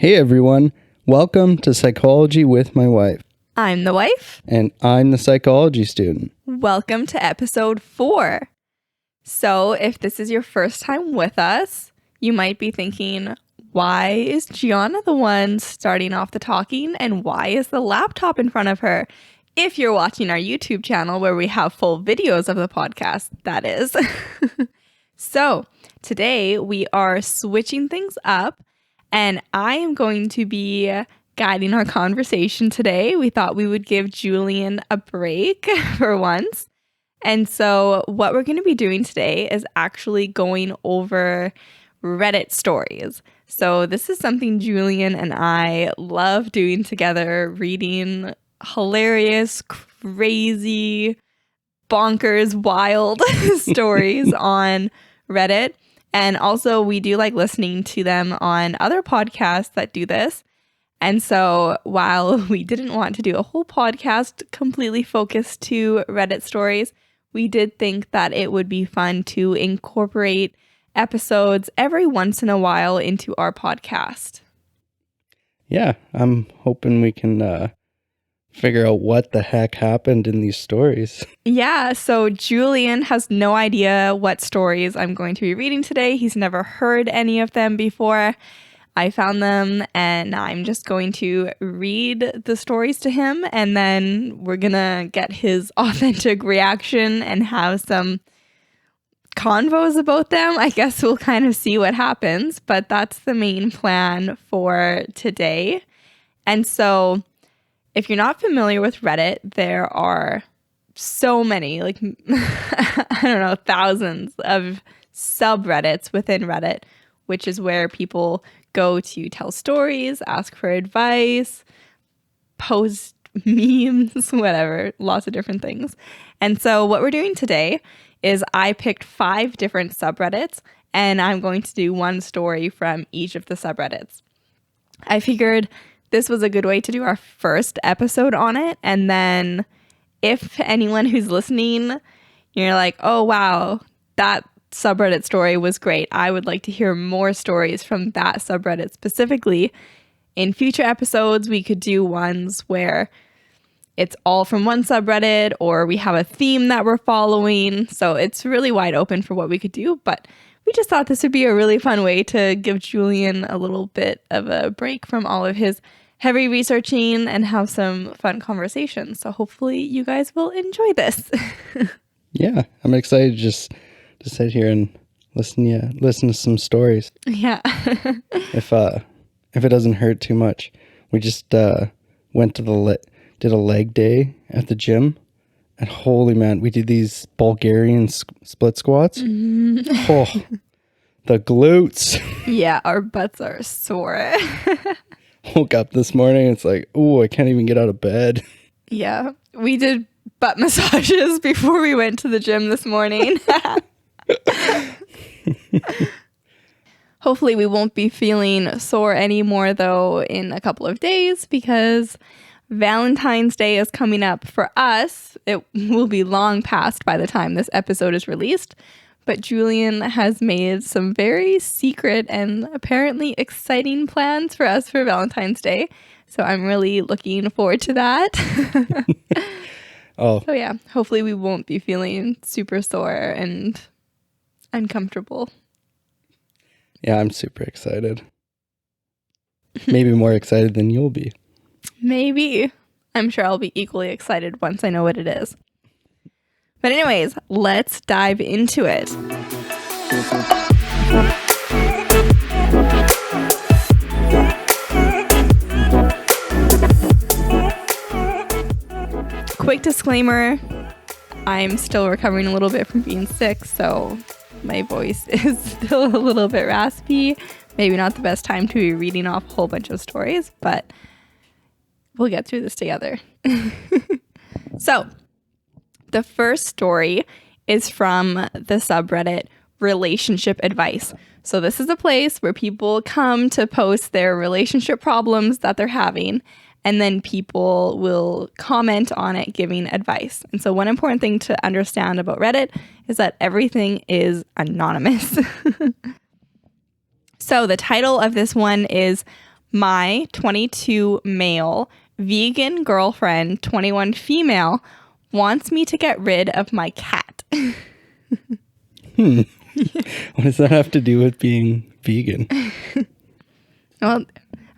Hey everyone, welcome to Psychology with my wife. I'm the wife. And I'm the psychology student. Welcome to episode 4. So if this is your first time with us, you might be thinking, why is Jianna the one starting off the talking and why is the laptop in front of her? If you're watching our YouTube channel where we have full videos of the podcast, that is. So today we are switching things up and I am going to be guiding our conversation today. We thought we would give Julian a break for once. And so what we're going to be doing today is actually going over Reddit stories. So this is something Julian and I love doing together, reading hilarious, crazy, bonkers, wild stories on Reddit. And also we do like listening to them on other podcasts that do this. And so while we didn't want to do a whole podcast completely focused to Reddit stories, we did think that it would be fun to incorporate episodes every once in a while into our podcast. Yeah, I'm hoping we can figure out what the heck happened in these stories. Yeah, so Julian has no idea what stories I'm going to be reading today. He's never heard any of them before. I found them and I'm just going to read the stories to him and then we're gonna get his authentic reaction and have some convos about them. I guess we'll kind of see what happens, but that's the main plan for today. And so if you're not familiar with Reddit, there are so many, like, I don't know, thousands of subreddits within Reddit, which is where people go to tell stories, ask for advice, post memes, whatever, lots of different things. And so what we're doing today is I picked 5 different subreddits and I'm going to do one story from each of the subreddits. I figured this was a good way to do our first episode on it. And then if anyone who's listening, you're like, oh, wow, that subreddit story was great. I would like to hear more stories from that subreddit specifically. In future episodes, we could do ones where it's all from one subreddit or we have a theme that we're following. So it's really wide open for what we could do. But we just thought this would be a really fun way to give Julian a little bit of a break from all of his heavy researching and have some fun conversations. So hopefully you guys will enjoy this. Yeah, I'm excited just to sit here and listen to some stories. Yeah. If it doesn't hurt too much. We just went to did a leg day at the gym. And holy man, we did these Bulgarian split squats. Mm-hmm. Oh, the glutes. Yeah, our butts are sore. Woke up this morning, it's like, oh, I can't even get out of bed. Yeah, we did butt massages before we went to the gym this morning. Hopefully we won't be feeling sore anymore though in a couple of days because Valentine's Day is coming up for us. It will be long past by the time this episode is released. But Julian has made some very secret and apparently exciting plans for us for Valentine's Day. So I'm really looking forward to that. Oh. So yeah, hopefully we won't be feeling super sore and uncomfortable. Yeah, I'm super excited. Maybe more excited than you'll be. Maybe. I'm sure I'll be equally excited once I know what it is. But anyways, let's dive into it. Quick disclaimer, I'm still recovering a little bit from being sick, so my voice is still a little bit raspy. Maybe not the best time to be reading off a whole bunch of stories, but we'll get through this together. So, the first story is from the subreddit Relationship Advice. So this is a place where people come to post their relationship problems that they're having, and then people will comment on it giving advice. And so one important thing to understand about Reddit is that everything is anonymous. So the title of this one is My 22 male, vegan girlfriend, 21 female, wants me to get rid of my cat. What does that have to do with being vegan? Well,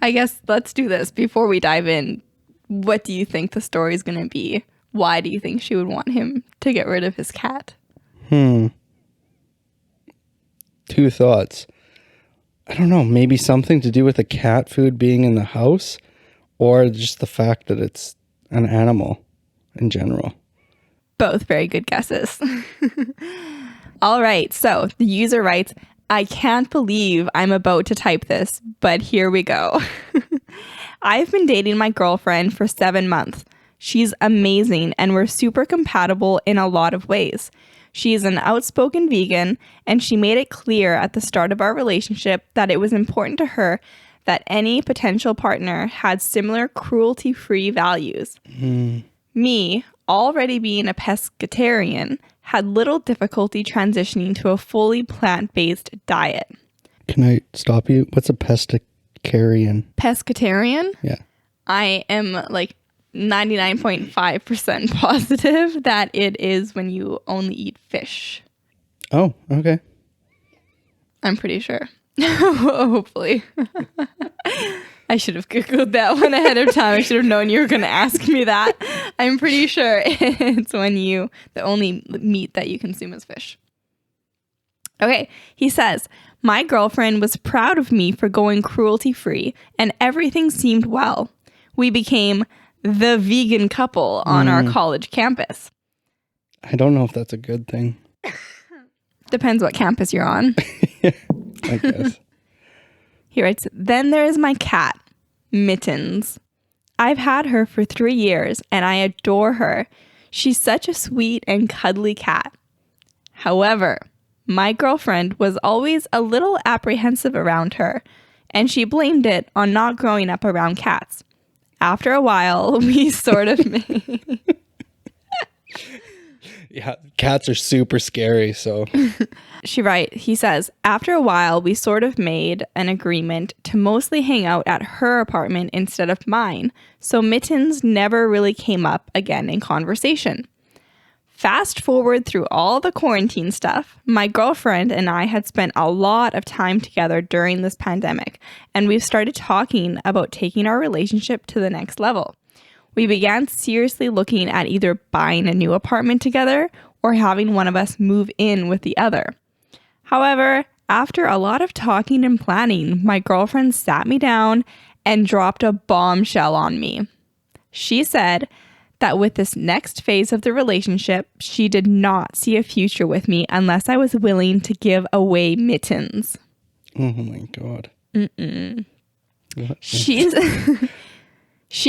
I guess let's do this before we dive in. What do you think the story is going to be? Why do you think she would want him to get rid of his cat? Two thoughts. I don't know, maybe something to do with the cat food being in the house, or just the fact that it's an animal in general. Both very good guesses. All right, so the user writes, I can't believe I'm about to type this, but here we go. I've been dating my girlfriend for 7 months. She's amazing and we're super compatible in a lot of ways. She's an outspoken vegan and she made it clear at the start of our relationship that it was important to her that any potential partner had similar cruelty-free values. Me, already being a pescatarian, had little difficulty transitioning to a fully plant-based diet. Can I stop you? What's a pescatarian? Pescatarian? Yeah. I am like 99.5% positive that it is when you only eat fish. Oh, okay. I'm pretty sure. Hopefully. I should have Googled that one ahead of time. I should have known you were going to ask me that. I'm pretty sure it's when the only meat that you consume is fish. Okay, he says, my girlfriend was proud of me for going cruelty-free and everything seemed well. We became the vegan couple on our college campus. I don't know if that's a good thing. Depends what campus you're on. I guess. He writes, then there's my cat, Mittens. I've had her for 3 years and I adore her. She's such a sweet and cuddly cat. However, my girlfriend was always a little apprehensive around her, and she blamed it on not growing up around cats. After a while, we sort of made... Yeah, cats are super scary, so... He says, after a while, we sort of made an agreement to mostly hang out at her apartment instead of mine, so Mittens never really came up again in conversation. Fast forward through all the quarantine stuff, my girlfriend and I had spent a lot of time together during this pandemic, and we've started talking about taking our relationship to the next level. We began seriously looking at either buying a new apartment together or having one of us move in with the other. However, after a lot of talking and planning, my girlfriend sat me down and dropped a bombshell on me. She said that with this next phase of the relationship, she did not see a future with me unless I was willing to give away Mittens. Oh my God. She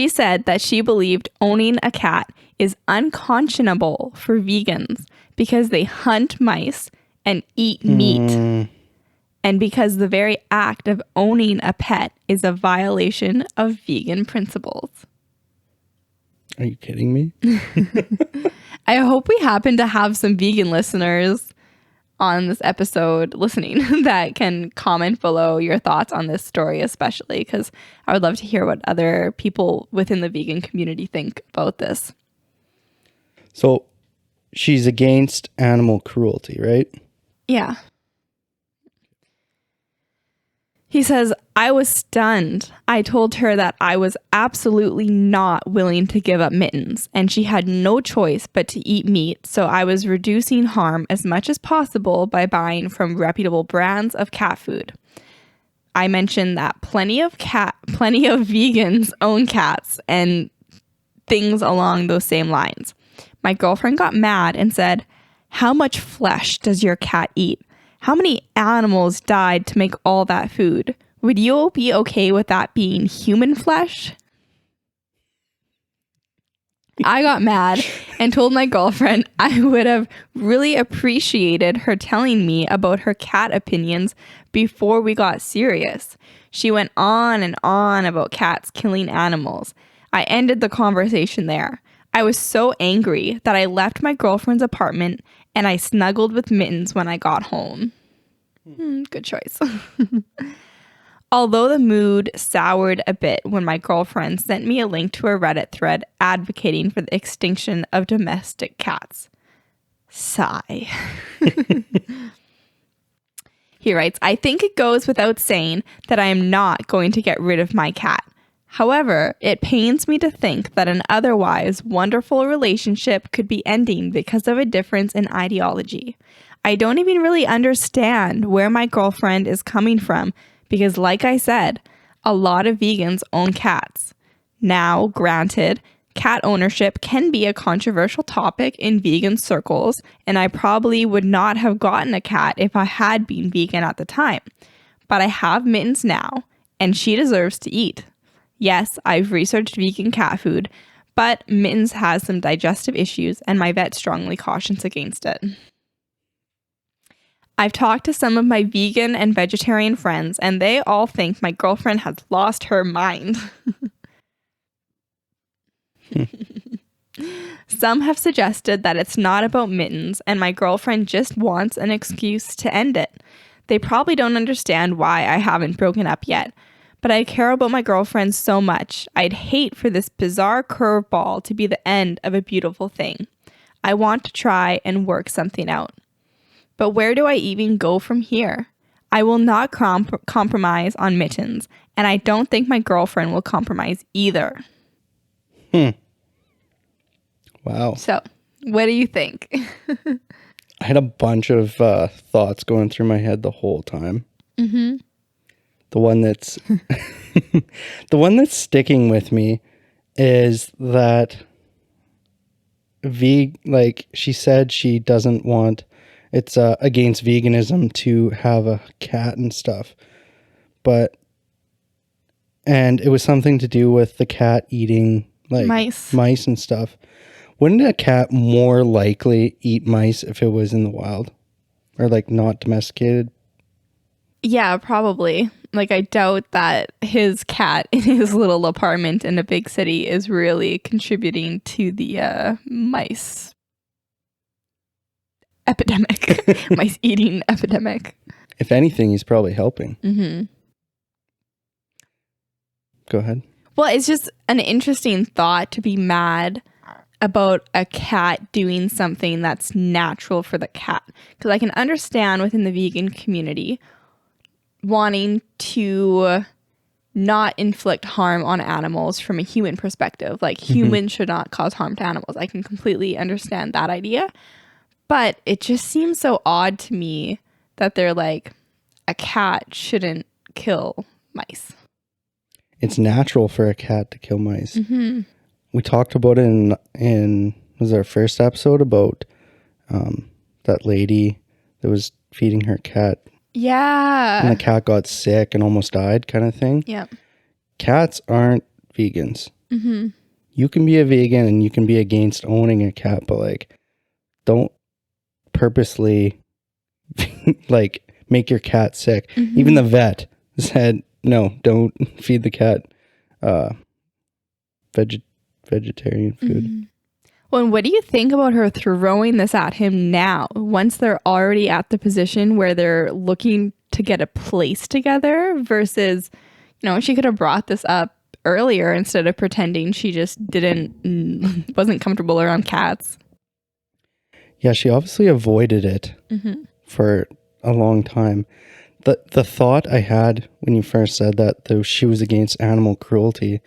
said that she believed owning a cat is unconscionable for vegans because they hunt mice and eat meat, and because the very act of owning a pet is a violation of vegan principles. Are you kidding me? I hope we happen to have some vegan listeners on this episode listening that can comment below your thoughts on this story, especially because I would love to hear what other people within the vegan community think about this. So she's against animal cruelty, right? Yeah. He says, I was stunned. I told her that I was absolutely not willing to give up Mittens, and she had no choice but to eat meat, so I was reducing harm as much as possible by buying from reputable brands of cat food. I mentioned that plenty of vegans own cats and things along those same lines. My girlfriend got mad and said, how much flesh does your cat eat? How many animals died to make all that food? Would you be okay with that being human flesh? I got mad and told my girlfriend I would have really appreciated her telling me about her cat opinions before we got serious. She went on and on about cats killing animals. I ended the conversation there. I was so angry that I left my girlfriend's apartment and I snuggled with Mittens when I got home. Good choice. Although the mood soured a bit when my girlfriend sent me a link to a Reddit thread advocating for the extinction of domestic cats. Sigh. He writes, I think it goes without saying that I am not going to get rid of my cat. However, it pains me to think that an otherwise wonderful relationship could be ending because of a difference in ideology. I don't even really understand where my girlfriend is coming from because, like I said, a lot of vegans own cats. Now, granted, cat ownership can be a controversial topic in vegan circles, and I probably would not have gotten a cat if I had been vegan at the time. But I have Mittens now, and she deserves to eat. Yes, I've researched vegan cat food, but Mittens has some digestive issues, and my vet strongly cautions against it. I've talked to some of my vegan and vegetarian friends, and they all think my girlfriend has lost her mind. Some have suggested that it's not about Mittens, and my girlfriend just wants an excuse to end it. They probably don't understand why I haven't broken up yet, but I care about my girlfriend so much. I'd hate for this bizarre curveball to be the end of a beautiful thing. I want to try and work something out. But where do I even go from here? I will not compromise on Mittens, and I don't think my girlfriend will compromise either. Wow. So, what do you think? I had a bunch of thoughts going through my head the whole time. Mm-hmm. The one that's the one that's sticking with me is that she said she doesn't want, it's against veganism to have a cat and stuff, and it was something to do with the cat eating like mice and stuff. Wouldn't a cat more likely eat mice if it was in the wild or like not domesticated? Yeah, probably. Like, I doubt that his cat in his little apartment in a big city is really contributing to the mice epidemic, mice eating epidemic. If anything, he's probably helping. Mm-hmm. Go ahead. Well, it's just an interesting thought to be mad about a cat doing something that's natural for the cat. Because I can understand within the vegan community wanting to not inflict harm on animals from a human perspective. Like, humans should not cause harm to animals. I can completely understand that idea. But it just seems so odd to me that they're like, a cat shouldn't kill mice. It's natural for a cat to kill mice. Mm-hmm. We talked about it in was our first episode about that lady that was feeding her cat. Yeah. And the cat got sick and almost died, kind of thing. Yeah. Cats aren't vegans. Mm-hmm. You can be a vegan and you can be against owning a cat, but like, don't purposely like make your cat sick. Mm-hmm. Even the vet said, no, don't feed the cat vegetarian food. Mm-hmm. Well, and what do you think about her throwing this at him now, once they're already at the position where they're looking to get a place together versus, she could have brought this up earlier instead of pretending she just wasn't comfortable around cats. Yeah, she obviously avoided it for a long time. The thought I had when you first said that, though, she was against animal cruelty,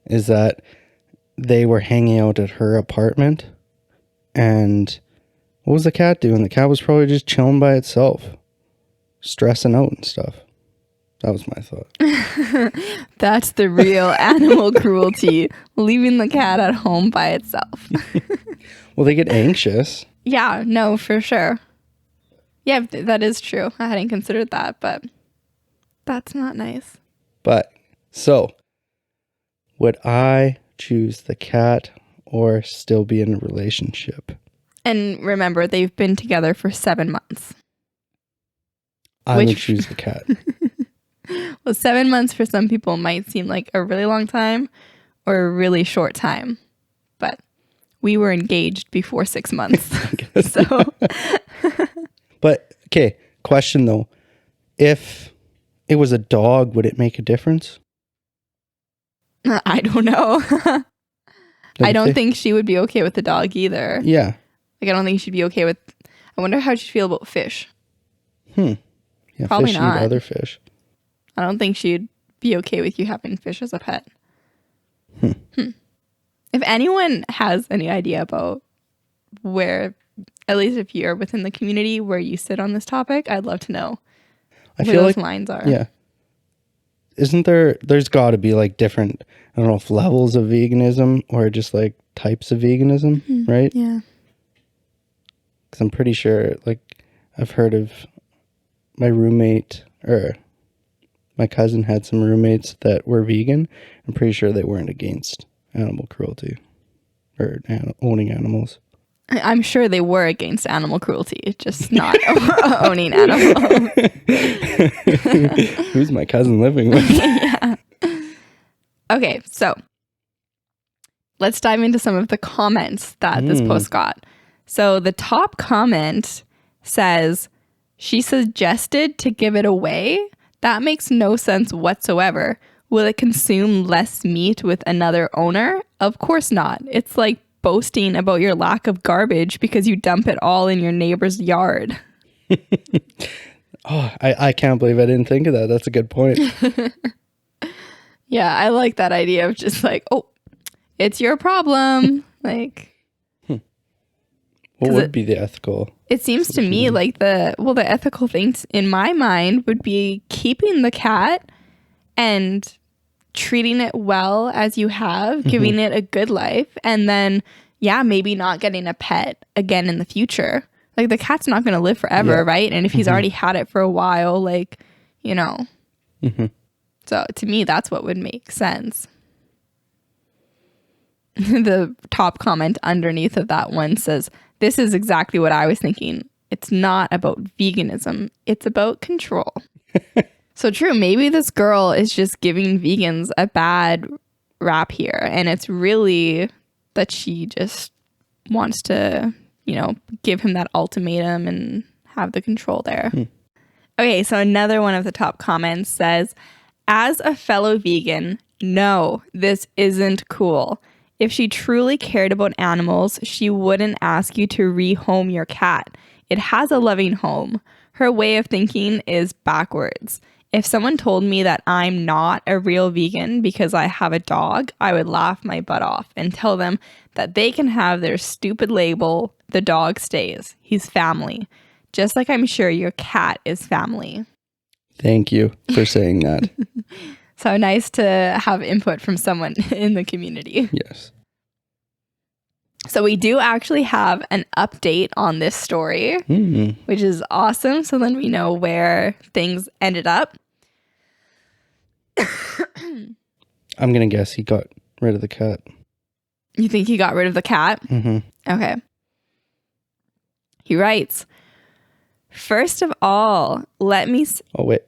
is that they were hanging out at her apartment, and what was the cat doing? The cat was probably just chilling by itself, stressing out and stuff. That was my thought. That's the real animal cruelty, leaving the cat at home by itself. Well, they get anxious. Yeah, no, for sure. Yeah, that is true. I hadn't considered that, but that's not nice. But, so, would I choose the cat or still be in a relationship? And remember, they've been together for 7 months. I would choose the cat. Well, 7 months for some people might seem like a really long time or a really short time. But we were engaged before 6 months. So... But, okay, question though. If it was a dog, would it make a difference? I don't know. Like I if don't they- think she would be okay with the dog either. Yeah. Like, I don't think she'd be okay with... I wonder how she'd feel about fish. Yeah, Probably fish not. eat other fish. I don't think she'd be okay with you having fish as a pet. If anyone has any idea about where, at least if you're within the community, where you sit on this topic, I'd love to know I where feel those like lines are. yeah. Isn't there's got to be like different, I don't know if levels of veganism or just like types of veganism, right? Yeah. Because I'm pretty sure, like, I've heard of my roommate, or my cousin had some roommates that were vegan. I'm pretty sure they weren't against animal cruelty or owning animals. I'm sure they were against animal cruelty, just not owning animals. Who's my cousin living with? Yeah. Okay, so let's dive into some of the comments that this post got. So the top comment says, she suggested to give it away. That makes no sense whatsoever. Will it consume less meat with another owner? Of course not. It's like boasting about your lack of garbage because you dump it all in your neighbor's yard. Oh, I can't believe I didn't think of that. That's a good point. Yeah, I like that idea of just like, oh, it's your problem. Like, What would be the ethical? it seems to me like the ethical things in my mind would be keeping the cat and treating it well as you have, giving it a good life, and then, yeah, maybe not getting a pet again in the future. Like, the cat's not going to live forever, right? And if he's already had it for a while, like, you know. So to me, that's what would make sense. The top comment underneath of that one says, this is exactly what I was thinking. It's not about veganism. It's about control. So true. Maybe this girl is just giving vegans a bad rap here. And it's really that she just wants to, you know, give him that ultimatum and have the control there. Okay, so another one of the top comments says, as a fellow vegan, no, this isn't cool. If she truly cared about animals, she wouldn't ask you to rehome your cat. It has a loving home. Her way of thinking is backwards. If someone told me that I'm not a real vegan because I have a dog, I would laugh my butt off and tell them that they can have their stupid label, the dog stays. He's family. Just like I'm sure your cat is family. Thank you for saying that. So nice to have input from someone in the community. Yes. So we do actually have an update on this story, which is awesome. So then we know where things ended up. I'm going to guess he got rid of the cat. You think he got rid of the cat? Mm-hmm. Okay. He writes, first of all, let me... Oh, wait.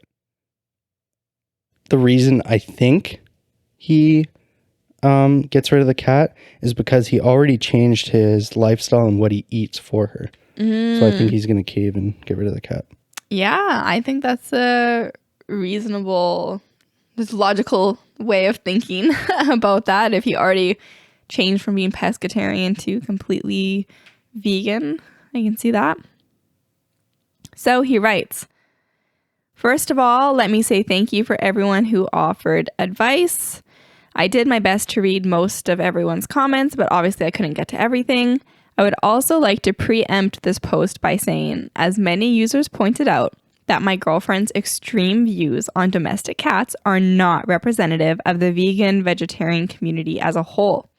The reason I think he gets rid of the cat is because he already changed his lifestyle and what he eats for her. So I think he's going to cave and get rid of the cat. Yeah, I think that's a reasonable, just logical way of thinking about that. If he already changed from being pescatarian to completely vegan, I can see that. So he writes, first of all, let me say thank you for everyone who offered advice. I did my best to read most of everyone's comments, but obviously I couldn't get to everything. I would also like to preempt this post by saying, as many users pointed out, that my girlfriend's extreme views on domestic cats are not representative of the vegan vegetarian community as a whole.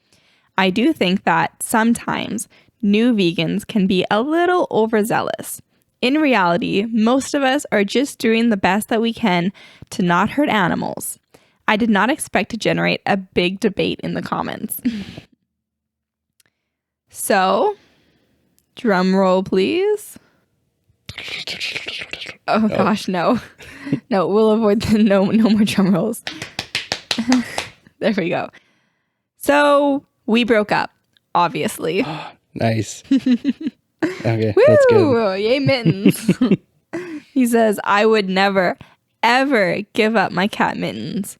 I do think that sometimes new vegans can be a little overzealous. In reality, most of us are just doing the best that we can to not hurt animals. I did not expect to generate a big debate in the comments. So, drum roll, please. Oh gosh, no. No, we'll avoid the no more drum rolls. There we go. So, we broke up, obviously. Nice. Okay, Woo! that's good. Yay, mittens. He says, I would never, ever give up my cat Mittens.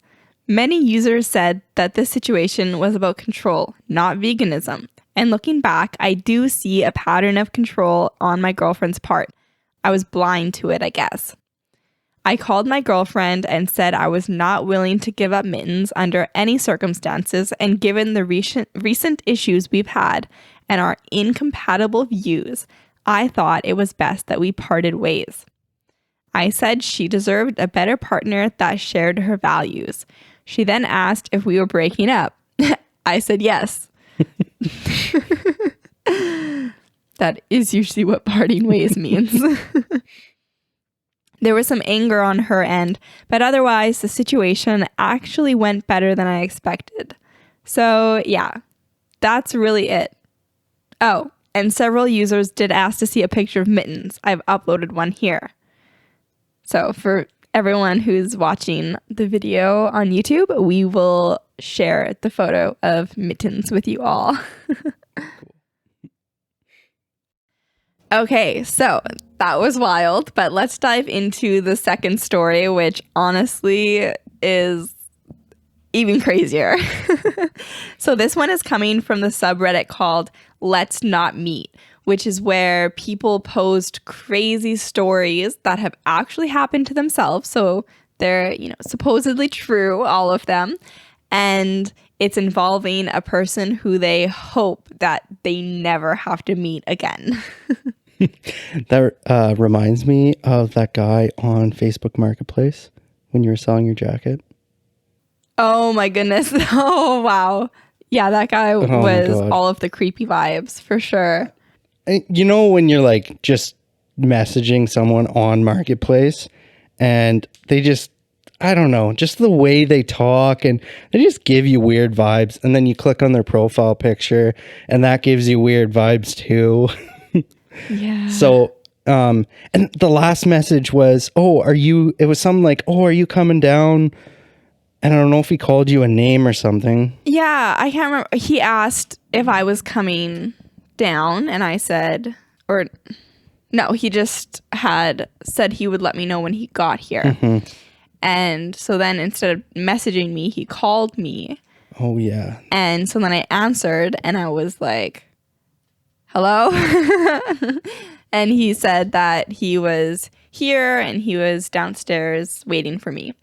Many users said that this situation was about control, not veganism. And looking back, I do see a pattern of control on my girlfriend's part. I was blind to it, I guess. I called my girlfriend and said I was not willing to give up Mittens under any circumstances, and given the recent issues we've had and our incompatible views, I thought it was best that we parted ways. I said she deserved a better partner that shared her values. She then asked if we were breaking up. I said yes. That is usually what parting ways means. There was some anger on her end, but otherwise the situation actually went better than I expected. So yeah, that's really it. Oh, and several users did ask to see a picture of Mittens. I've uploaded one here. So for everyone who's watching the video on YouTube, we will share the photo of Mittens with you all. Okay, so that was wild, but let's dive into the second story, which honestly is even crazier. So this one is coming from the subreddit called Let's Not Meet, which is where people post crazy stories that have actually happened to themselves. So they're, supposedly true, all of them. And it's involving a person who they hope that they never have to meet again. That reminds me of that guy on Facebook Marketplace when you were selling your jacket. Oh my goodness. Oh, wow. Yeah, that guy was all of the creepy vibes for sure. You know, when you're like just messaging someone on Marketplace and they just, I don't know, just the way they talk and they just give you weird vibes. And then you click on their profile picture and that gives you weird vibes too. Yeah. So, and the last message was, it was something like, are you coming down? And I don't know if he called you a name or something. Yeah, I can't remember. He asked if I was coming down and I said, or no, he just had said he would let me know when he got here. Mm-hmm. And so then instead of messaging me, he called me. Oh, yeah. And so then I answered and I was like, hello? And he said that he was here and he was downstairs waiting for me.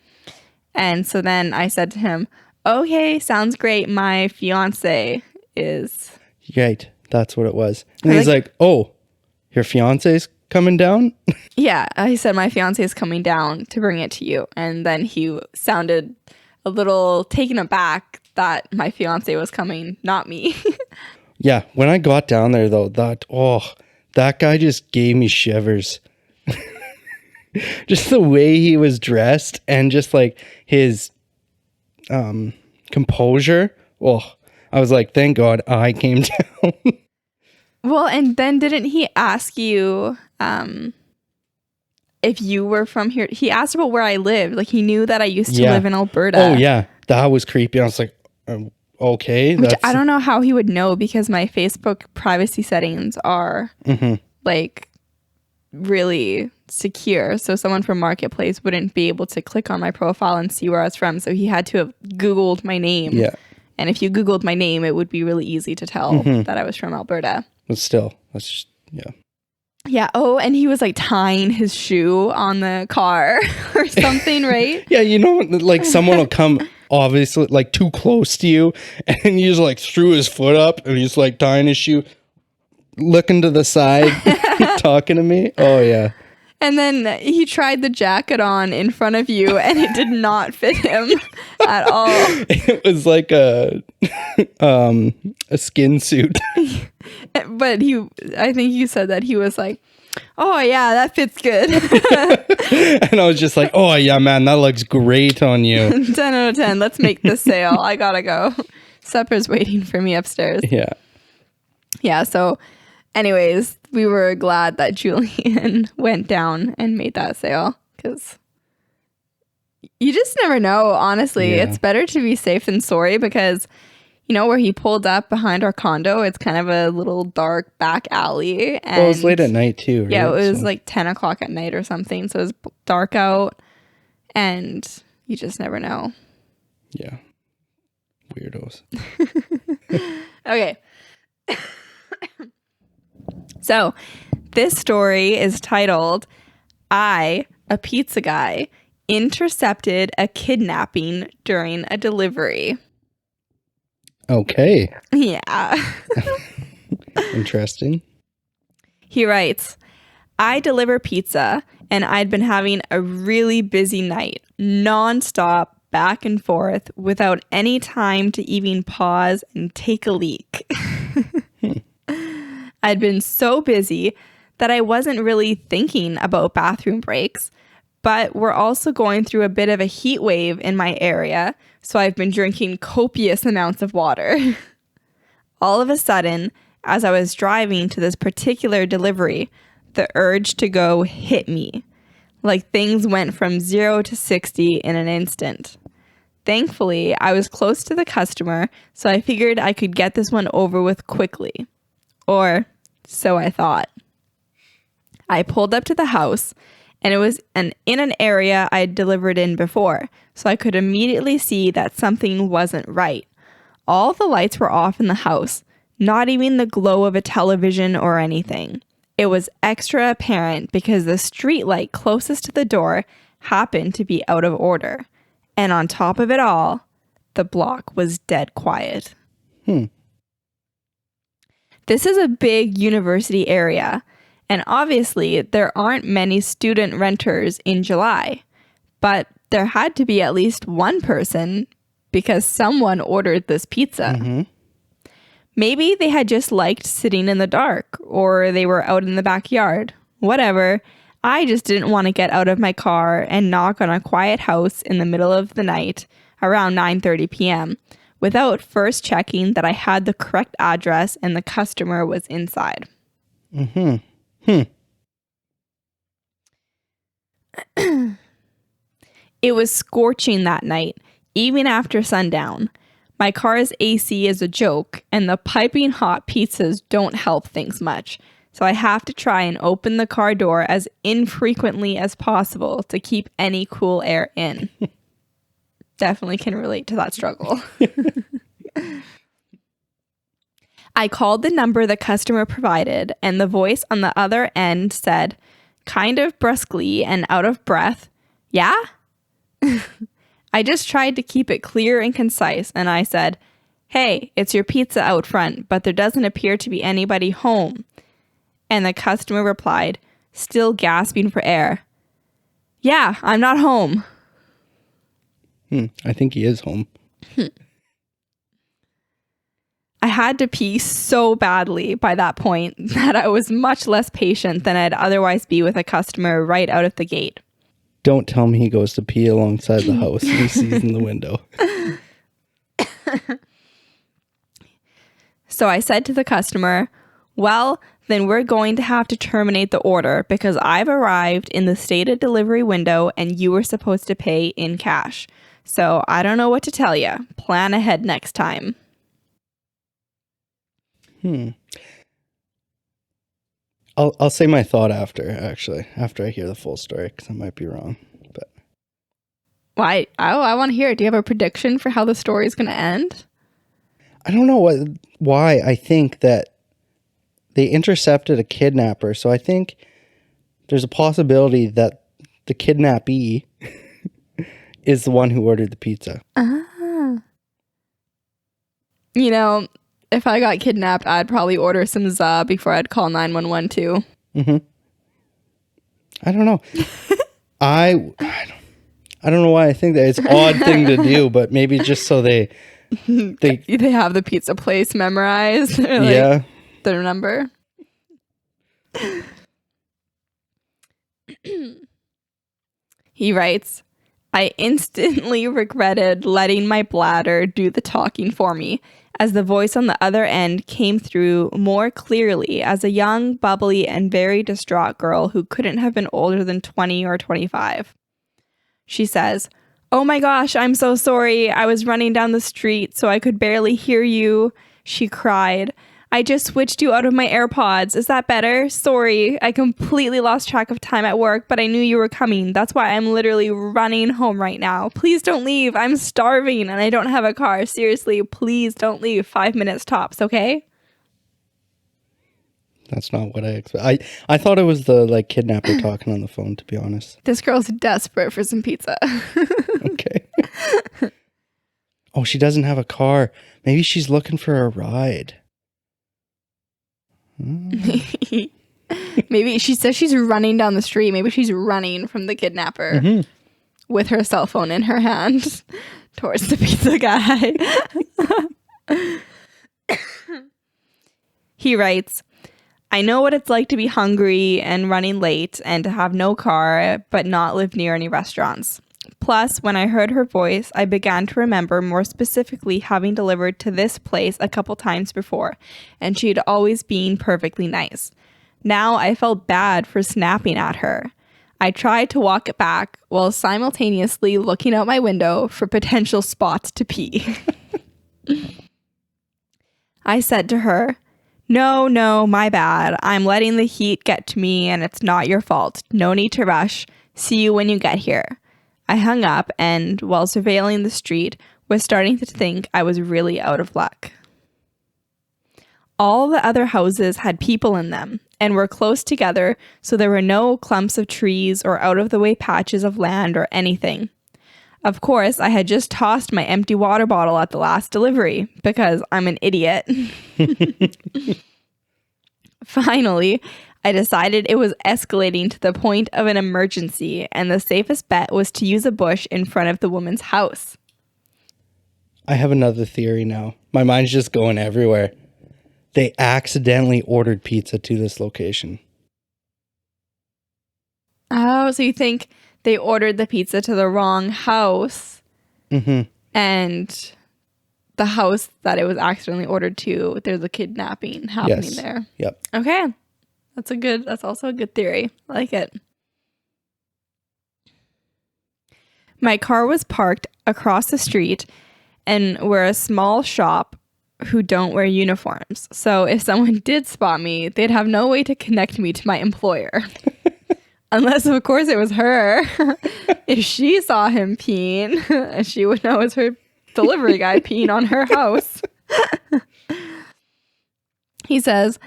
And so then I said to him, okay, sounds great. My fiance is... Right. That's what it was. And he's like, oh, your fiance's coming down? Yeah. I said, my fiance is coming down to bring it to you. And then he sounded a little taken aback that my fiance was coming, not me. Yeah. When I got down there, though, that guy just gave me shivers. Just the way he was dressed and just like his composure. Oh, I was like, thank God I came down. Well, and then didn't he ask you if you were from here? He asked about where I lived. Like he knew that I used to live in Alberta. Oh, yeah. That was creepy. I was like, okay. Which I don't know how he would know because my Facebook privacy settings are like really secure. So someone from Marketplace wouldn't be able to click on my profile and see where I was from. So he had to have Googled my name. Yeah. And if you Googled my name, it would be really easy to tell that I was from Alberta. But still, that's just, yeah. Yeah. Oh, and he was like tying his shoe on the car or something, right? Yeah. You know, like someone will come obviously like too close to you and you just like threw his foot up and he's like tying his shoe, looking to the side, talking to me. Oh, yeah. And then he tried the jacket on in front of you and it did not fit him at all. It was like a skin suit. But I think you said that he was like, oh yeah, that fits good. And I was just like, oh yeah, man, that looks great on you. 10 out of 10. Let's make this sale. I gotta go. Supper's waiting for me upstairs. Yeah. Yeah. So anyways, we were glad that Julian went down and made that sale because you just never know, honestly. Yeah. It's better to be safe than sorry because, you know, where he pulled up behind our condo, it's kind of a little dark back alley. And well, it was late at night too, right? Yeah, it was like 10 o'clock at night or something. So it was dark out. And you just never know. Yeah. Weirdos. Okay. So this story is titled, I, a Pizza Guy, Intercepted a Kidnapping During a Delivery. Okay. Yeah. Interesting. He writes, I deliver pizza and I'd been having a really busy night, nonstop, back and forth, without any time to even pause and take a leak. I'd been so busy that I wasn't really thinking about bathroom breaks, but we're also going through a bit of a heat wave in my area, so I've been drinking copious amounts of water. All of a sudden, as I was driving to this particular delivery, the urge to go hit me. Like things went from 0 to 60 in an instant. Thankfully, I was close to the customer, so I figured I could get this one over with quickly. Or so I thought. I pulled up to the house, and it was in an area I'd delivered in before, so I could immediately see that something wasn't right. All the lights were off in the house, not even the glow of a television or anything. It was extra apparent because the street light closest to the door happened to be out of order. And on top of it all, the block was dead quiet. This is a big university area, and obviously there aren't many student renters in July. But there had to be at least one person because someone ordered this pizza. Mm-hmm. Maybe they had just liked sitting in the dark, or they were out in the backyard. Whatever. I just didn't want to get out of my car and knock on a quiet house in the middle of the night around 9:30 p.m. without first checking that I had the correct address and the customer was inside. Mm-hmm. It was scorching that night, even after sundown. My car's AC is a joke, and the piping hot pizzas don't help things much. So I have to try and open the car door as infrequently as possible to keep any cool air in. Definitely can relate to that struggle. I called the number the customer provided, and the voice on the other end said, kind of brusquely and out of breath, "Yeah?" I just tried to keep it clear and concise, and I said, "Hey, it's your pizza out front, but there doesn't appear to be anybody home." And the customer replied, still gasping for air, "Yeah, I'm not home." I think he is home. I had to pee so badly by that point that I was much less patient than I'd otherwise be with a customer right out of the gate. Don't tell me he goes to pee alongside the house and he sees in the window. So I said to the customer, "Well, then we're going to have to terminate the order because I've arrived in the stated delivery window and you were supposed to pay in cash. So I don't know what to tell you. Plan ahead next time." I'll say my thought after I hear the full story, because I might be wrong. But Why? I want to hear it. Do you have a prediction for how the story is going to end? I don't know why I think that they intercepted a kidnapper. So I think there's a possibility that the kidnappee is the one who ordered the pizza. You know, if I got kidnapped, I'd probably order some za before I'd call 911 too. Mm-hmm. I don't know. I don't know why I think that. It's an odd thing to do, but maybe just so they have the pizza place memorized. Yeah. Their number. He writes, "I instantly regretted letting my bladder do the talking for me, as the voice on the other end came through more clearly as a young, bubbly, and very distraught girl who couldn't have been older than 20 or 25. She says, 'Oh my gosh, I'm so sorry. I was running down the street so I could barely hear you,' she cried. I just switched you out of my AirPods. Is that better? Sorry, I completely lost track of time at work, but I knew you were coming. That's why I'm literally running home right now. Please don't leave. I'm starving and I don't have a car. Seriously, please don't leave. 5 minutes tops, okay? That's not what I expect. I thought it was the like kidnapper talking on the phone, to be honest. This girl's desperate for some pizza. Okay. Oh, she doesn't have a car. Maybe she's looking for a ride. Maybe she says she's running down the street. Maybe she's running from the kidnapper with her cell phone in her hand towards the pizza guy. He writes, I know what it's like to be hungry and running late and to have no car but not live near any restaurants. Plus, when I heard her voice, I began to remember more specifically having delivered to this place a couple times before, and she'd always been perfectly nice. Now I felt bad for snapping at her. I tried to walk it back while simultaneously looking out my window for potential spots to pee. I said to her, No, my bad. I'm letting the heat get to me and it's not your fault. No need to rush. See you when you get here. I hung up and, while surveilling the street, was starting to think I was really out of luck. All the other houses had people in them and were close together, so there were no clumps of trees or out-of-the-way patches of land or anything. Of course, I had just tossed my empty water bottle at the last delivery because I'm an idiot. Finally, I decided it was escalating to the point of an emergency, and the safest bet was to use a bush in front of the woman's house. I have another theory now. My mind's just going everywhere. They accidentally ordered pizza to this location. Oh, so you think they ordered the pizza to the wrong house, and the house that it was accidentally ordered to, there's a kidnapping happening there. Yep. Okay. That's also a good theory. I like it. My car was parked across the street, and we're a small shop who don't wear uniforms. So if someone did spot me, they'd have no way to connect me to my employer. Unless, of course, it was her. If she saw him peeing, she would know it's her delivery guy peeing on her house. He says,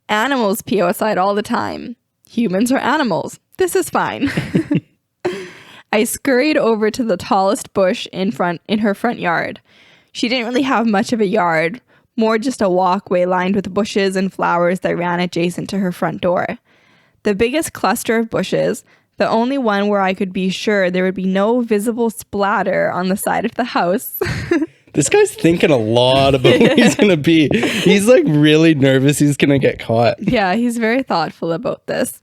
animals pee outside all the time. Humans are animals. This is fine. I scurried over to the tallest bush in her front yard. She didn't really have much of a yard, more just a walkway lined with bushes and flowers that ran adjacent to her front door. The biggest cluster of bushes, the only one where I could be sure there would be no visible splatter on the side of the house. This guy's thinking a lot about where he's going to be. He's like really nervous he's going to get caught. Yeah, he's very thoughtful about this.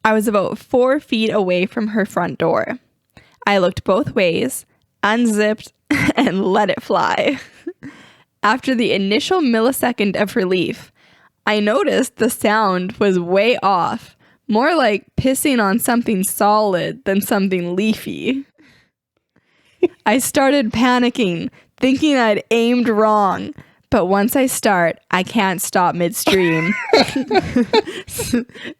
I was about 4 feet away from her front door. I looked both ways, unzipped, and let it fly. After the initial millisecond of relief, I noticed the sound was way off, more like pissing on something solid than something leafy. I started panicking, thinking I'd aimed wrong, but once I start, I can't stop midstream.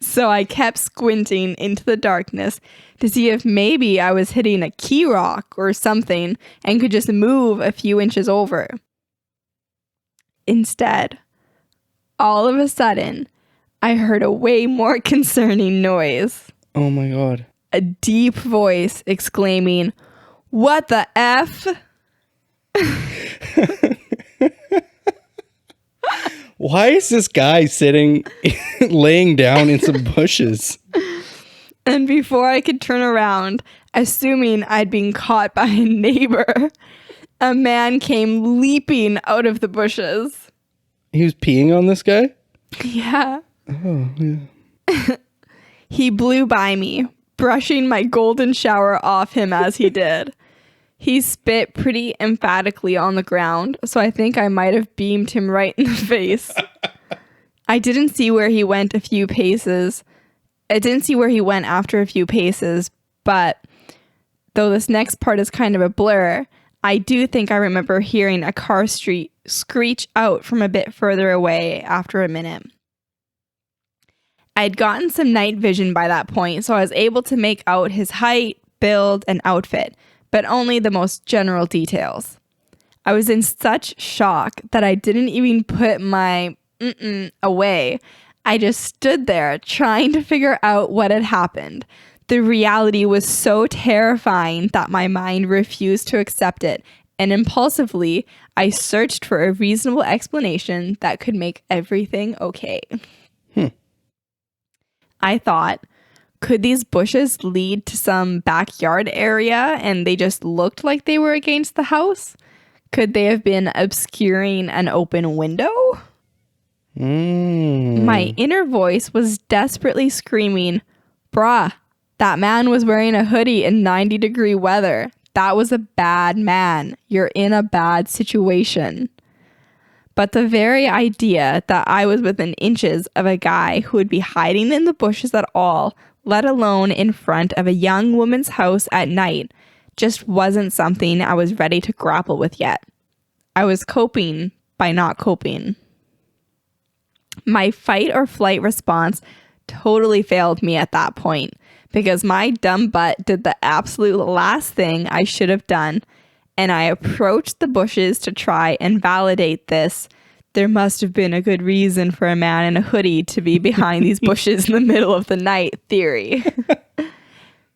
So I kept squinting into the darkness to see if maybe I was hitting a key rock or something and could just move a few inches over. Instead, all of a sudden, I heard a way more concerning noise. Oh my God. A deep voice exclaiming, "What the F?" Why is this guy sitting, laying down in some bushes? And before I could turn around, assuming I'd been caught by a neighbor, a man came leaping out of the bushes. He was peeing on this guy? Yeah. Oh, yeah. He blew by me, brushing my golden shower off him as he did. He spit pretty emphatically on the ground, so I think I might have beamed him right in the face. I didn't see where he went after a few paces, but though this next part is kind of a blur, I do think I remember hearing a car screech out from a bit further away after a minute. I'd gotten some night vision by that point, so I was able to make out his height, build, and outfit, but only the most general details. I was in such shock that I didn't even put my away. I just stood there trying to figure out what had happened. The reality was so terrifying that my mind refused to accept it, and impulsively, I searched for a reasonable explanation that could make everything okay. I thought, could these bushes lead to some backyard area and they just looked like they were against the house? Could they have been obscuring an open window? My inner voice was desperately screaming, "Bruh, that man was wearing a hoodie in 90-degree weather. That was a bad man. You're in a bad situation." But the very idea that I was within inches of a guy who would be hiding in the bushes at all, let alone in front of a young woman's house at night, just wasn't something I was ready to grapple with yet. I was coping by not coping. My fight or flight response totally failed me at that point because my dumb butt did the absolute last thing I should have done, and I approached the bushes to try and validate this. There must have been a good reason for a man in a hoodie to be behind these bushes in the middle of the night theory.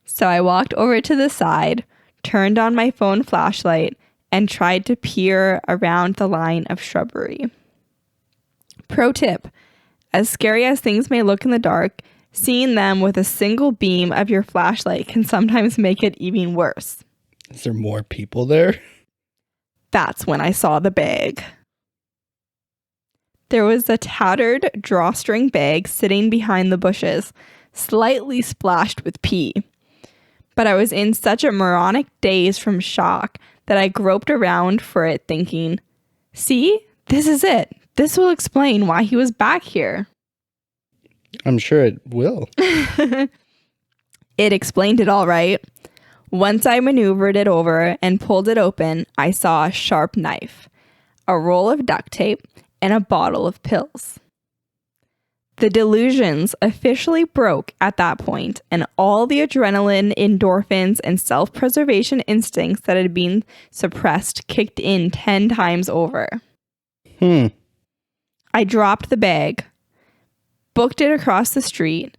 So I walked over to the side, turned on my phone flashlight, and tried to peer around the line of shrubbery. Pro tip: as scary as things may look in the dark, seeing them with a single beam of your flashlight can sometimes make it even worse. Is there more people there? That's when I saw the bag. There was a tattered drawstring bag sitting behind the bushes, slightly splashed with pee. But I was in such a moronic daze from shock that I groped around for it thinking, see, this is it. This will explain why he was back here. I'm sure it will. It explained it all right. Once I maneuvered it over and pulled it open, I saw a sharp knife, a roll of duct tape, and a bottle of pills. The delusions officially broke at that point, and all the adrenaline, endorphins, and self-preservation instincts that had been suppressed kicked in 10 times over. I dropped the bag, booked it across the street,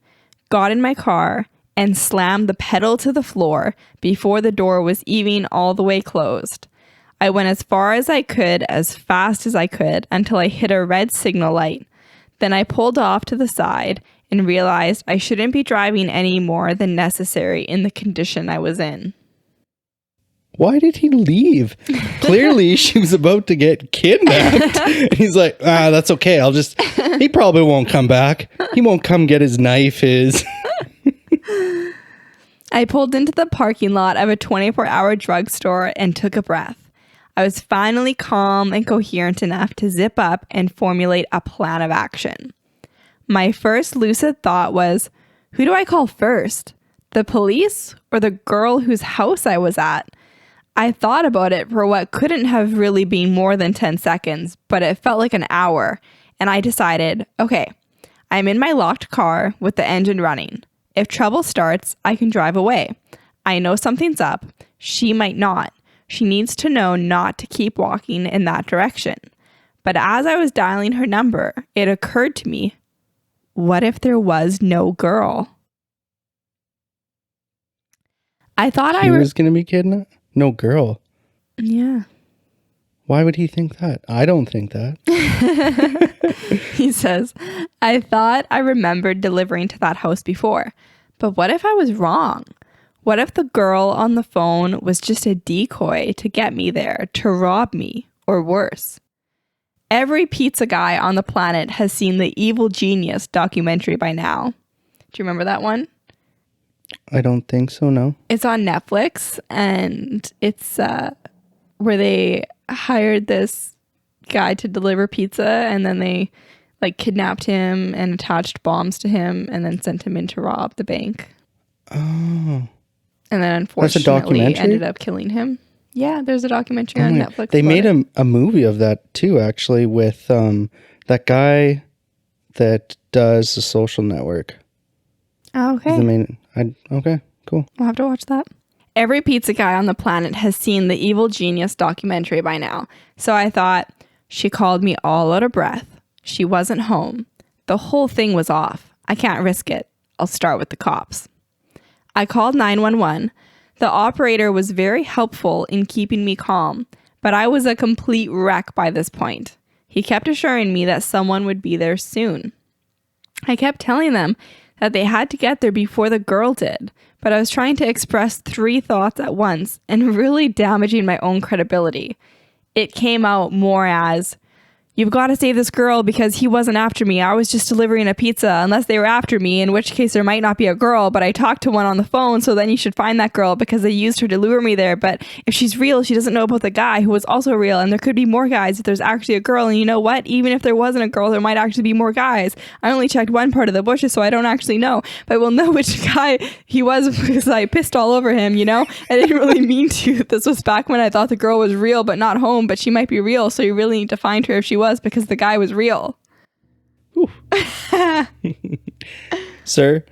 got in my car, and slammed the pedal to the floor before the door was even all the way closed. I went as far as I could, as fast as I could, until I hit a red signal light. Then I pulled off to the side and realized I shouldn't be driving any more than necessary in the condition I was in. Why did he leave? Clearly, she was about to get kidnapped. And he's like, that's okay. He probably won't come back. He won't come get his knife. I pulled into the parking lot of a 24-hour drugstore and took a breath. I was finally calm and coherent enough to zip up and formulate a plan of action. My first lucid thought was, who do I call first? The police or the girl whose house I was at? I thought about it for what couldn't have really been more than 10 seconds, but it felt like an hour, and I decided, okay, I'm in my locked car with the engine running. If trouble starts, I can drive away. I know something's up. She might not. She needs to know not to keep walking in that direction. But as I was dialing her number, it occurred to me, what if there was no girl? I thought He was going to be kidnapped? No girl. Yeah. Why would he think that? I don't think that. He says, I thought I remembered delivering to that house before, but what if I was wrong? What if the girl on the phone was just a decoy to get me there, to rob me, or worse? Every pizza guy on the planet has seen the Evil Genius documentary by now. Do you remember that one? I don't think so, no. It's on Netflix, and it's where they hired this guy to deliver pizza, and then they kidnapped him and attached bombs to him and then sent him in to rob the bank. Oh. And then unfortunately documentary? ended up killing him. Yeah, there's a documentary on Netflix. They about made it. a movie of that too, actually, with that guy that does The Social Network. Oh, He's okay. the main. Okay, cool. We'll have to watch that. Every pizza guy on the planet has seen the Evil Genius documentary by now. So I thought, she called me all out of breath. She wasn't home. The whole thing was off. I can't risk it. I'll start with the cops. I called 911. The operator was very helpful in keeping me calm, but I was a complete wreck by this point. He kept assuring me that someone would be there soon. I kept telling them that they had to get there before the girl did, but I was trying to express 3 thoughts at once and really damaging my own credibility. It came out more as, you've got to save this girl because he wasn't after me. I was just delivering a pizza unless they were after me, in which case there might not be a girl, but I talked to one on the phone, so then you should find that girl because they used her to lure me there. But if she's real, she doesn't know about the guy who was also real, and there could be more guys if there's actually a girl. And you know what? Even if there wasn't a girl, there might actually be more guys. I only checked one part of the bushes, so I don't actually know. But we'll know which guy he was because I pissed all over him, you know? I didn't really mean to. This was back when I thought the girl was real but not home, but she might be real, so you really need to find her if she was because the guy was real. Sir,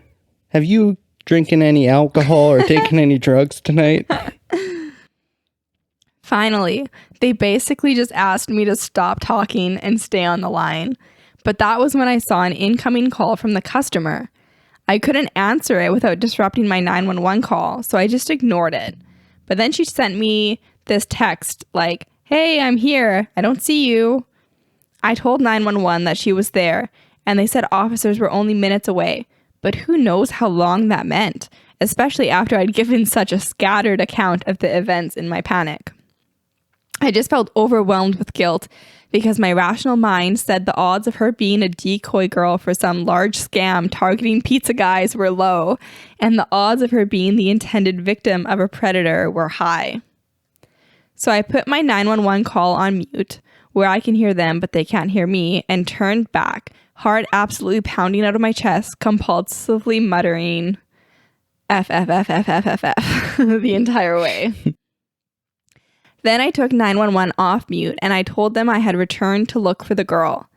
have you drinking any alcohol or taken any drugs tonight? Finally, they basically just asked me to stop talking and stay on the line. But that was when I saw an incoming call from the customer. I couldn't answer it without disrupting my 911 call, so I just ignored it. But then she sent me this text like, "Hey, I'm here. I don't see you." I told 911 that she was there, and they said officers were only minutes away. But who knows how long that meant, especially after I'd given such a scattered account of the events in my panic. I just felt overwhelmed with guilt because my rational mind said the odds of her being a decoy girl for some large scam targeting pizza guys were low, and the odds of her being the intended victim of a predator were high. So I put my 911 call on mute, where I can hear them but they can't hear me, and turned back, heart absolutely pounding out of my chest, compulsively muttering F, F, F, F, F, F, F the entire way. Then I took 911 off mute and I told them I had returned to look for the girl.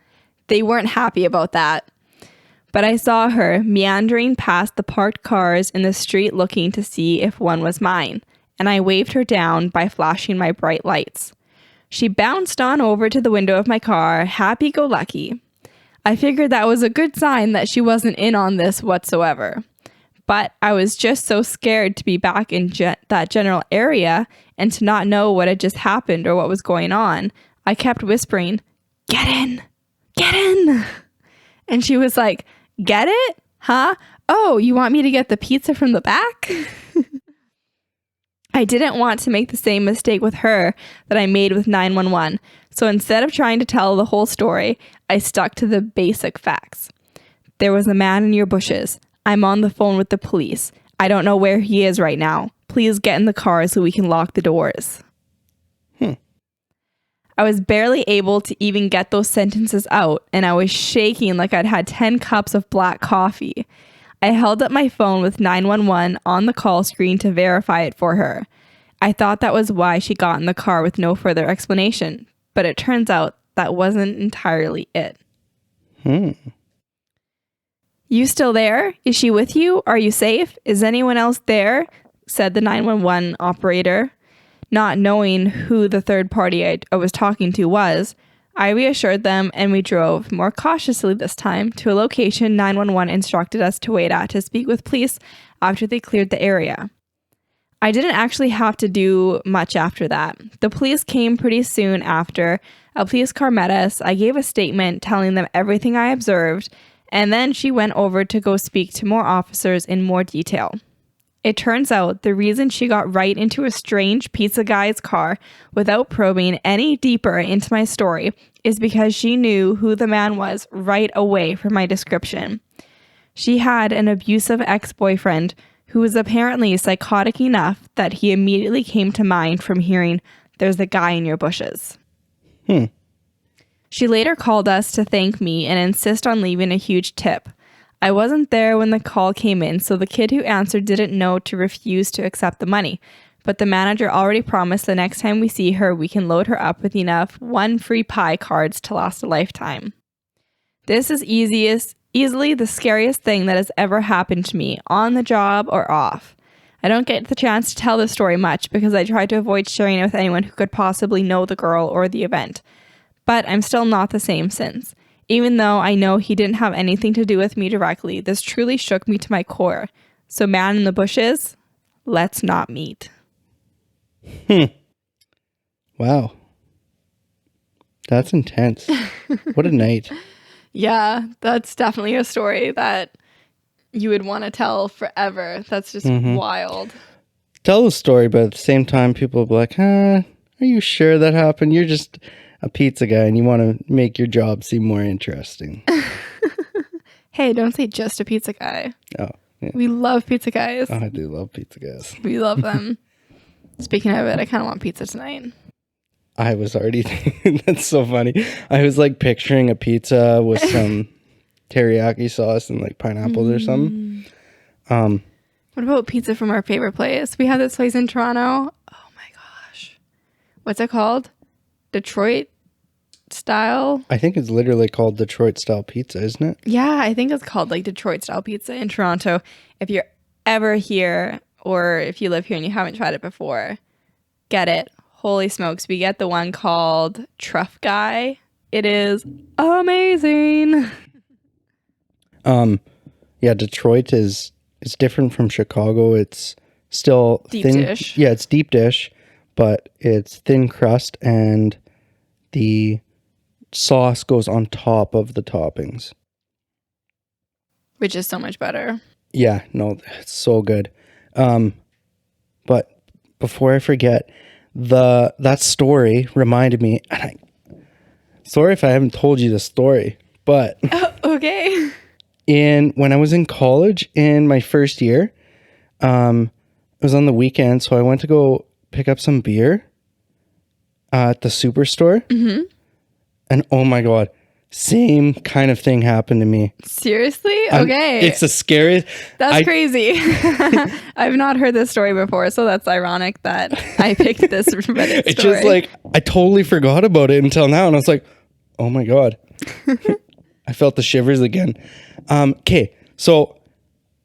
They weren't happy about that. But I saw her meandering past the parked cars in the street looking to see if one was mine, and I waved her down by flashing my bright lights. She bounced on over to the window of my car, happy-go-lucky. I figured that was a good sign that she wasn't in on this whatsoever. But I was just so scared to be back in that general area and to not know what had just happened or what was going on. I kept whispering, "Get in! Get in!" And she was like, "Get it? Huh? Oh, you want me to get the pizza from the back?" I didn't want to make the same mistake with her that I made with 911. So instead of trying to tell the whole story, I stuck to the basic facts. There was a man in your bushes. I'm on the phone with the police. I don't know where he is right now. Please get in the car so we can lock the doors. I was barely able to even get those sentences out, and I was shaking like I'd had 10 cups of black coffee. I held up my phone with 911 on the call screen to verify it for her. I thought that was why she got in the car with no further explanation, but it turns out that wasn't entirely it. You still there? Is she with you? Are you safe? Is anyone else there? Said the 911 operator. Not knowing who the third party I was talking to was, I reassured them and we drove, more cautiously this time, to a location 911 instructed us to wait at to speak with police after they cleared the area. I didn't actually have to do much after that. The police came pretty soon after. A police car met us. I gave a statement telling them everything I observed, and then she went over to go speak to more officers in more detail. It turns out the reason she got right into a strange pizza guy's car without probing any deeper into my story is because she knew who the man was right away from my description. She had an abusive ex-boyfriend who was apparently psychotic enough that he immediately came to mind from hearing, "There's a guy in your bushes." She later called us to thank me and insist on leaving a huge tip. I wasn't there when the call came in, so the kid who answered didn't know to refuse to accept the money. but the manager already promised the next time we see her, we can load her up with enough 1 free pie cards to last a lifetime. This is easily the scariest thing that has ever happened to me, on the job or off. I don't get the chance to tell this story much because I try to avoid sharing it with anyone who could possibly know the girl or the event. But I'm still not the same since. Even though I know he didn't have anything to do with me directly, this truly shook me to my core. So man in the bushes, let's not meet. Wow. That's intense. What a night. Yeah, that's definitely a story that you would want to tell forever. That's just wild. Tell the story, but at the same time, people will be like, are you sure that happened? You're just a pizza guy and you want to make your job seem more interesting. Hey, don't say just a pizza guy. Oh, yeah. We love pizza guys. Oh, I do love pizza guys. We love them. Speaking of it, I kind of want pizza tonight. I was already thinking, that's so funny. I was like picturing a pizza with some teriyaki sauce and like pineapples or something. What about pizza from our favorite place? We have this place in Toronto. Oh my gosh. What's it called? Detroit style? I think it's literally called Detroit style pizza, isn't it? Yeah, I think it's called like Detroit style pizza in Toronto. If you're ever here or if you live here and you haven't tried it before, get it. Holy smokes. We get the one called Truff Guy. It is amazing. Yeah, Detroit is different from Chicago. It's still Deep thin dish. Yeah, it's deep dish, but it's thin crust and the sauce goes on top of the toppings. Which is so much better. Yeah, no, it's so good. But before I forget, that story reminded me, and sorry if I haven't told you the story, but Okay. when I was in college in my first year, it was on the weekend, so I went to go pick up some beer at the superstore. Mm-hmm. And oh my God, same kind of thing happened to me. Seriously? Okay. It's the scariest. That's crazy. I've not heard this story before, so that's ironic that I picked this Reddit story. It's just like, I totally forgot about it until now, and I was like, oh my God. I felt the shivers again. Okay, so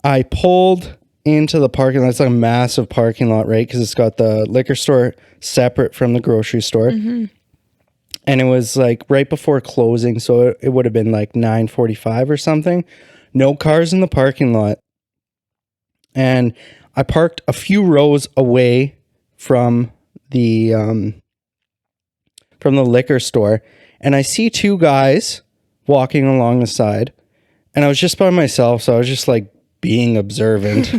I pulled into the parking lot. It's like a massive parking lot, right? Because it's got the liquor store separate from the grocery store. Mm-hmm. And it was like right before closing, so it would have been like 9:45 or something. No cars in the parking lot. And I parked a few rows away from the liquor store, and I see two guys walking along the side. And I was just by myself, so I was just like being observant.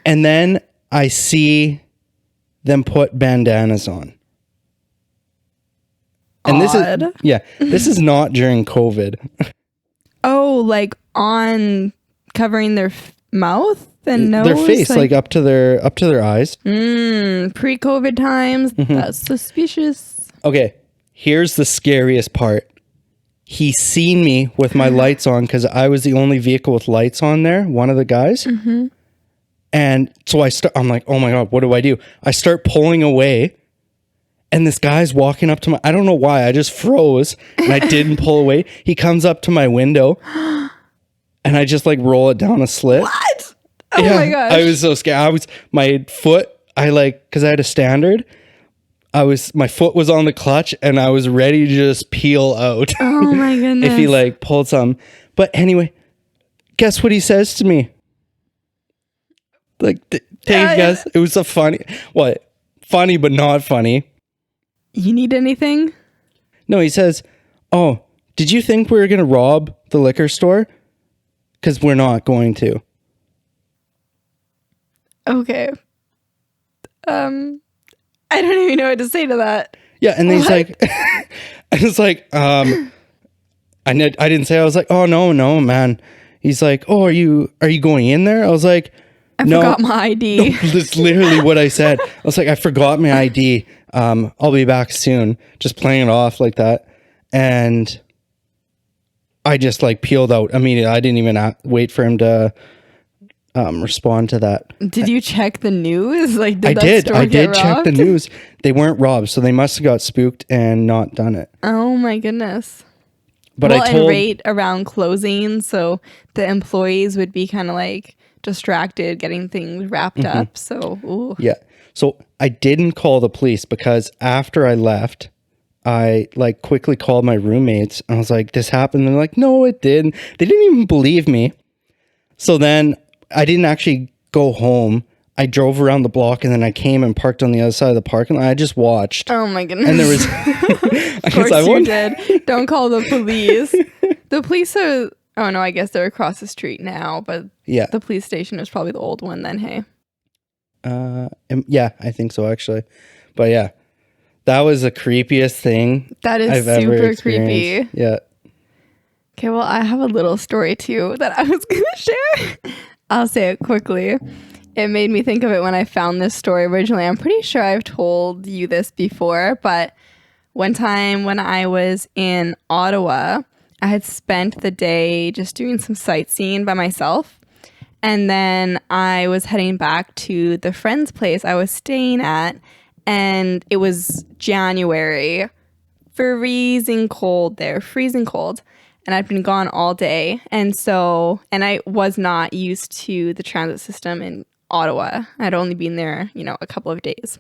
And then I see them put bandanas on. And Odd. this is not during COVID. Oh, like on covering their mouth and nose? Their face, like up to their eyes. Pre-COVID times. Mm-hmm. That's suspicious. Okay, here's the scariest part. He seen me with my lights on because I was the only vehicle with lights on there, one of the guys. Mm-hmm. And so I'm like, oh my God, what do? I start pulling away. And this guy's walking up to I don't know why, I just froze and I didn't pull away. He comes up to my window and I just like roll it down a slit. What? Oh my gosh. I was so scared. My foot, cause I had a standard. My foot was on the clutch and I was ready to just peel out. Oh my goodness. If he like pulled some. But anyway, guess what he says to me? Like, take a guess. It was funny, but not funny. You need anything? No, he says, oh, did you think we were going to rob the liquor store? Because we're not going to. Okay. I don't even know what to say to that. Yeah, and then he's like, I was like, I didn't say, I was like, oh, no, man. He's like, oh, are you going in there? I was like, I forgot my ID. No, that's literally what I said. I was like, I forgot my ID. I'll be back soon. Just playing it off like that. And I just like peeled out immediately. I didn't even wait for him to respond to that. Did you check the news? Like, did I that did. store I get did check the robbed? news. They weren't robbed, so they must have got spooked and not done it. Oh my goodness. But Well, I and told right around closing, so the employees would be kind of like distracted getting things wrapped up. So, ooh. yeah. So I didn't call the police because after I left, I like quickly called my roommates and I was like, this happened. And they're like, no, it didn't. They didn't even believe me. So then I didn't actually go home. I drove around the block and then I came and parked on the other side of the parking lot. I just watched. Oh my goodness. And there was, Of course you did. Don't call the police. The police are, oh no, I guess they're across the street now, but yeah. the police station is probably the old one then, hey? Yeah, I think so actually. But yeah, that was the creepiest thing That is I've ever super experienced. creepy. Yeah. Okay, well, I have a little story too that I was going to share. I'll say it quickly. It made me think of it when I found this story originally. I'm pretty sure I've told you this before, but one time when I was in Ottawa, I had spent the day just doing some sightseeing by myself. And then I was heading back to the friend's place I was staying at, and it was January, freezing cold there, freezing cold. And I'd been gone all day. And I was not used to the transit system in Ottawa. I'd only been there, a couple of days.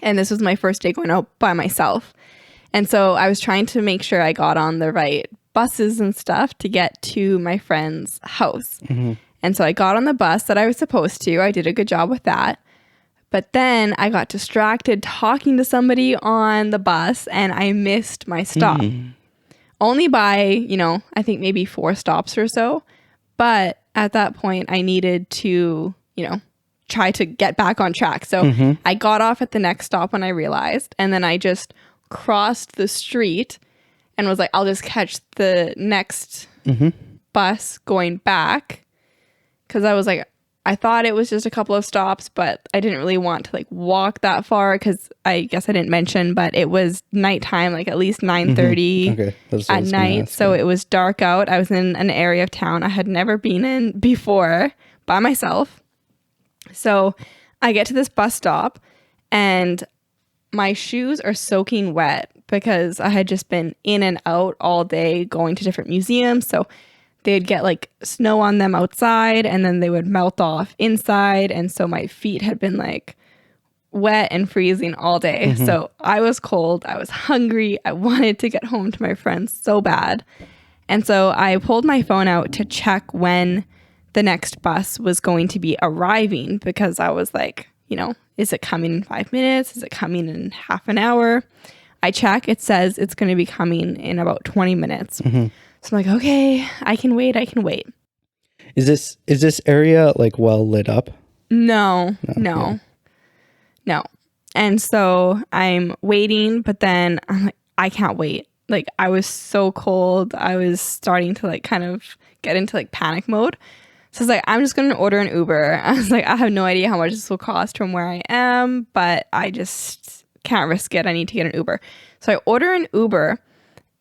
And this was my first day going out by myself. And so I was trying to make sure I got on the right buses and stuff to get to my friend's house. And so I got on the bus that I was supposed to. I did a good job with that. But then I got distracted talking to somebody on the bus and I missed my stop. Only by, I think maybe 4 stops or so. But at that point, I needed to, try to get back on track. So I got off at the next stop when I realized. And then I just crossed the street and was like, I'll just catch the next bus going back. Because I was like, I thought it was just a couple of stops, but I didn't really want to walk that far because I guess I didn't mention, but it was nighttime, at least 9:30 Okay. at night. So it was dark out. I was in an area of town I had never been in before by myself. So I get to this bus stop and my shoes are soaking wet because I had just been in and out all day going to different museums. So they'd get snow on them outside and then they would melt off inside. And so my feet had been wet and freezing all day. So I was cold. I was hungry. I wanted to get home to my friends so bad. And so I pulled my phone out to check when the next bus was going to be arriving because I was like, is it coming in 5 minutes? Is it coming in half an hour? I check. It says it's going to be coming in about 20 minutes. So I'm like, okay, I can wait. Is this area well lit up? No. Yeah. No. And so I'm waiting, but then I'm like, I can't wait. I was so cold. I was starting to kind of get into panic mode. So I was like, I'm just going to order an Uber. I was like, I have no idea how much this will cost from where I am, but I just can't risk it. I need to get an Uber. So I order an Uber.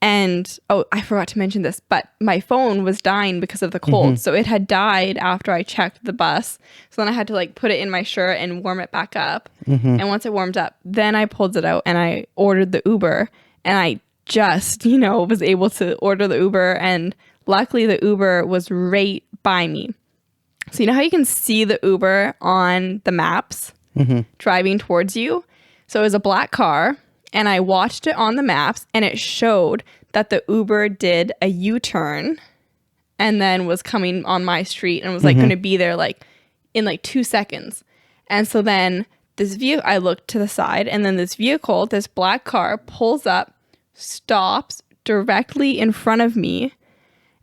And, I forgot to mention this, but my phone was dying because of the cold. So it had died after I checked the bus. So then I had to put it in my shirt and warm it back up. And once it warmed up, then I pulled it out and I ordered the Uber. And I just, was able to order the Uber. And luckily the Uber was right by me. So you know how you can see the Uber on the maps driving towards you? So it was a black car. And I watched it on the maps and it showed that the Uber did a U-turn and then was coming on my street and was going to be there in 2 seconds. And so then this vehicle, I looked to the side and then this vehicle, this black car pulls up, stops directly in front of me.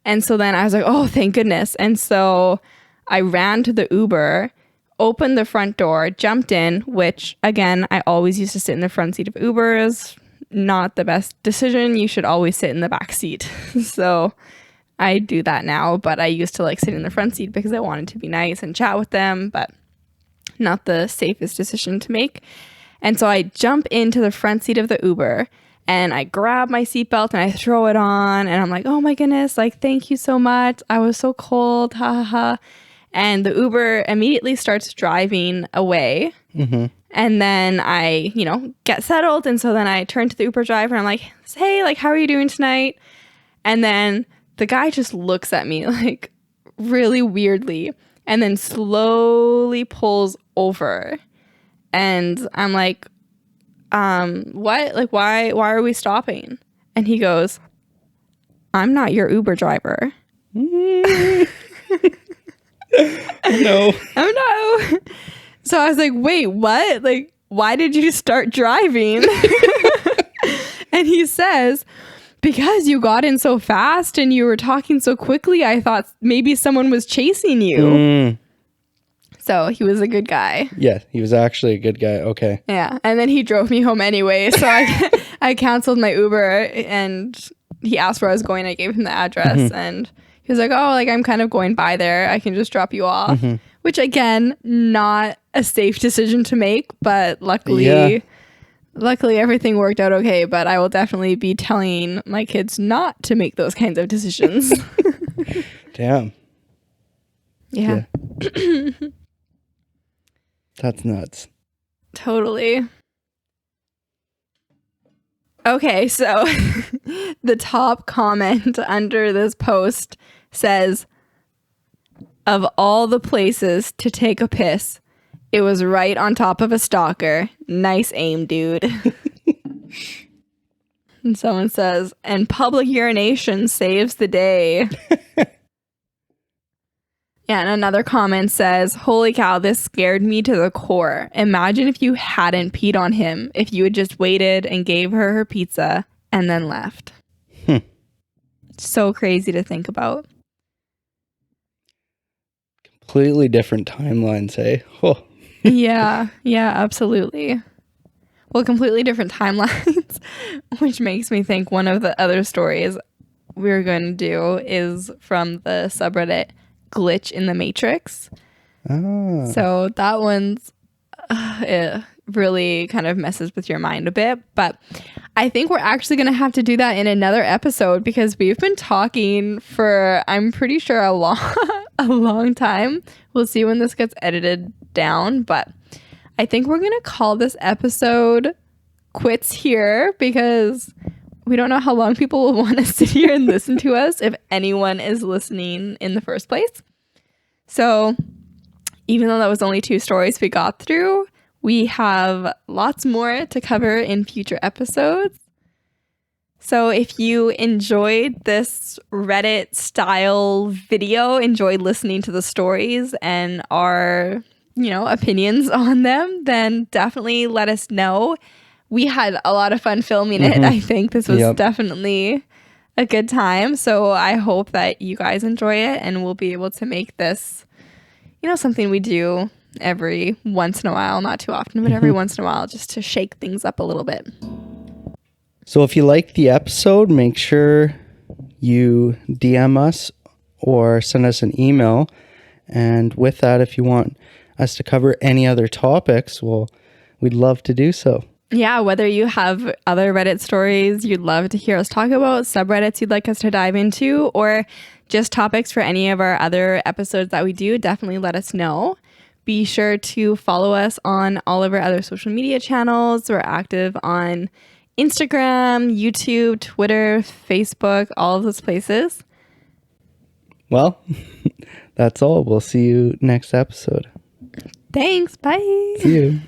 And so then I was like, oh, thank goodness. And so I ran to the Uber, opened the front door, jumped in, which again, I always used to sit in the front seat of Ubers. Not the best decision. You should always sit in the back seat. So I do that now, but I used to sit in the front seat because I wanted to be nice and chat with them, but not the safest decision to make. And so I jump into the front seat of the Uber and I grab my seatbelt and I throw it on and I'm like, oh my goodness, thank you so much. I was so cold, ha ha ha. And the Uber immediately starts driving away. And then I, get settled. And so then I turn to the Uber driver and I'm like, hey, like, how are you doing tonight? And then the guy just looks at me like really weirdly and then slowly pulls over. And I'm like, what? Like, why are we stopping? And he goes, I'm not your Uber driver. No. Oh no. So I was like, wait, what? Like, why did you start driving? And he says, because you got in so fast and you were talking so quickly, I thought maybe someone was chasing you. So he was a good guy. Yeah, he was actually a good guy. Okay. Yeah. And then he drove me home anyway. So I canceled my Uber and he asked where I was going. I gave him the address and he was like, oh, like I'm kind of going by there. I can just drop you off. Which again, not a safe decision to make, but luckily everything worked out okay. But I will definitely be telling my kids not to make those kinds of decisions. Damn. Yeah. That's nuts. Totally. Okay, so the top comment under this post says, of all the places to take a piss, it was right on top of a stalker. Nice aim, dude. And someone says, and public urination saves the day. Yeah, and another comment says, holy cow, this scared me to the core. Imagine if you hadn't peed on him, if you had just waited and gave her her pizza and then left. So crazy to think about. Completely different timelines, hey? Oh. Yeah, absolutely. Well, completely different timelines, which makes me think one of the other stories we're going to do is from the subreddit Glitch in the Matrix. So that one's it really kind of messes with your mind a bit, but I think we're actually going to have to do that in another episode because we've been talking for, I'm pretty sure, a long time. We'll see when this gets edited down, but I think we're going to call this episode quits here because we don't know how long people will want to sit here and listen to us if anyone is listening in the first place. So even though that was only 2 stories we got through, we have lots more to cover in future episodes. So if you enjoyed this Reddit style video, enjoyed listening to the stories and our, opinions on them, then definitely let us know. We had a lot of fun filming it. I think this was definitely a good time. So I hope that you guys enjoy it and we'll be able to make this, something we do every once in a while, not too often, but every once in a while, just to shake things up a little bit. So if you like the episode, make sure you DM us or send us an email. And with that, if you want us to cover any other topics, well, we'd love to do so. Yeah, whether you have other Reddit stories you'd love to hear us talk about, subreddits you'd like us to dive into, or just topics for any of our other episodes that we do, definitely let us know. Be sure to follow us on all of our other social media channels. We're active on Instagram, YouTube, Twitter, Facebook, all of those places. Well, that's all. We'll see you next episode. Thanks. Bye. See you.